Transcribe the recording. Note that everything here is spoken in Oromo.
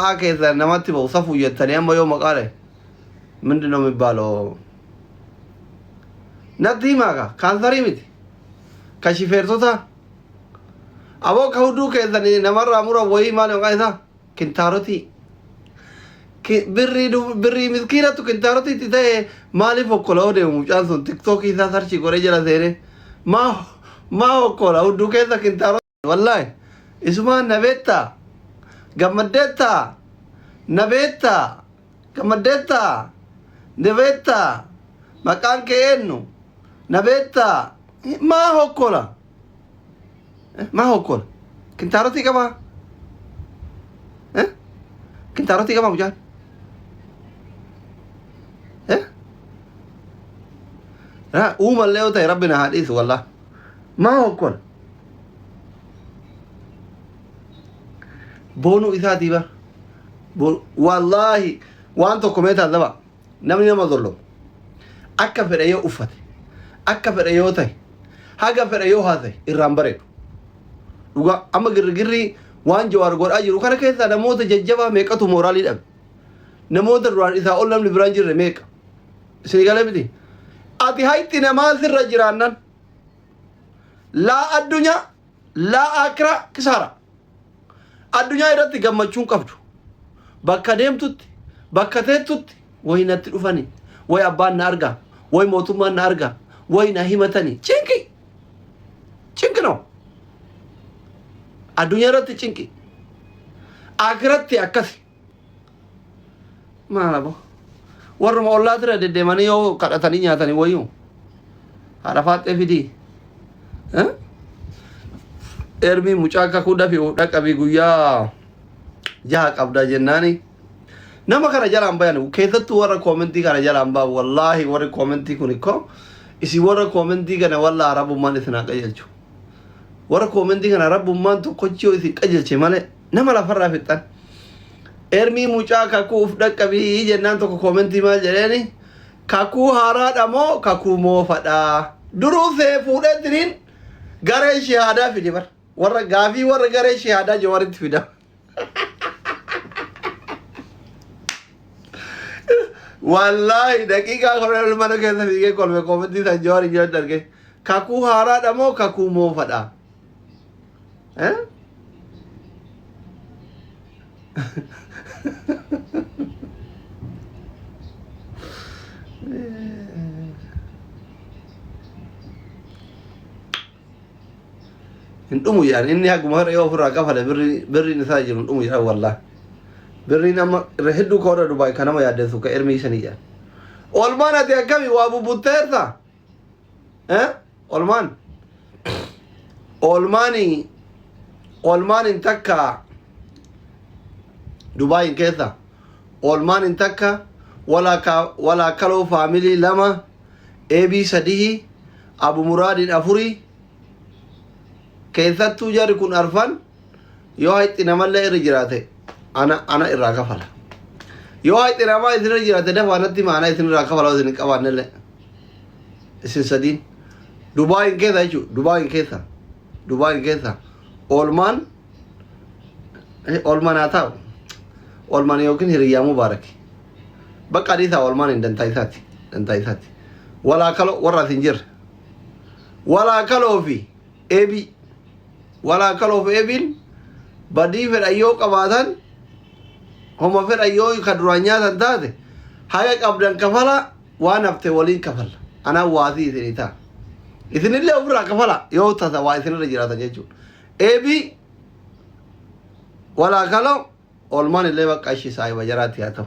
مقاك إذا نمت بوصفه يتني أما يوم مقاله من دونه مبالو ندي ماكا كان ثريمت كشفيرتوتا أبو كهودو كذا نمر أمور وهي ما نقايدا كنتاروتي بري مسكينة كنتاروتي تدا مالي فوكولو ده ومجانسون تيك توك إذا سرشي كوريجلا زينه ما هو كولا هودو كذا كنتاروتي والله اسمها نبيتا جمدتا نبيتا جمدتا نبيتا مكان كأنه نبيتا ما هو كولا ما هو كولا كنتاروتي كما كنتاروتي كما مجان لا اللي يا ربنا حديث والله ما هو كولا بونو إذا ديبا والله وانتو كوميتا دبا نمني ما ظلو أكا فرأيو أفت أكا فرأيو تاي هاقا فرأيو هذا الرامبريك لغا أما غرغري وان جوار غور أجرو كان كيسا نموت ججبا ميكاتو مورالي دب نموت الروان إذا أولم لبرانجر ميكا سيقال بدي أتي هايتي نمال سر جرانان لا الدنيا لا أكرا كسارة الدنيا إرتي gammachuun qabdu bakka deemtutti bakka teettutti way natti dhufani way abbaan na arga way mootummaan na arga way na himatani cinki no الدنيا إرتي cinki akhiratti akkasi maala bo warra mollaa tira deddeemanii yoo kadhatanii nyaatanii wayyuu haadha faaxee fidii ermi mucaka kuda fi dhaqabi guyyaa jaha qabda jennani nama kana jalaan bayan keessattuu warra commenti kana jalaan baa wallahi warra commenti kun ko isi warra commenti kana walla arabummaan isna qajeelchu warra commenti kana arabummaan tokkochoo isi qajeelche male nama lafarraa fixan ermi mucaka ku dhaqabi jennaan tokko commenti maal jedheeni kakuu haaraadha moo kakuu moofadha duruu see fuudhee diriin garee shahaadaa fidi bar warra gaafii warra garee shahaadaa jawaritti fida wallahi daqiiqaa kolee mana keessa fiigee kolme koomenti san jawari jira darge kakuu haaraadha moo kakuu moofadha indumu yani inni haguma hore yo fura kafale birri ni sajir indumu ya wallah birri nama rehidu ko da dubai kanama ya desu ka ermi sani ya olman ati akami wa abu buterta olman intakka dubai kesa olman intakka wala kalo family lama ab sadihi abu muradin afuri keessattuu jarri kun arfan yoo hayxi namallee irra jiraate ana irraa kafala yoo hayxi namaa isin irra jiraate dafa anatti maana isin irraa kafala isin qabaannelle isin sadiin dubaayin keessa jechuu dubaayin keessa oolmaan haa ta'u oolmaan yookiin hiriyyaa mubaaraki bakka adiisaa oolmaan hin dantaa isaati walaa kaloo warra asin jirre walaa kaloo fi eebii wala kaloo feebin badii fedhayyoo qabaatan homa fedhayyoo ka duraan nyaatan taate haga qabdan kafala waan hafte waliin kafalla anaa waasii isinii ta'a isinillee ofirraa kafala yoo tasa waa isinirra jiraatan jechuudha eebii walaa kaloo oolmaan illee bakka ishii saahiba jaraatti haa ta'u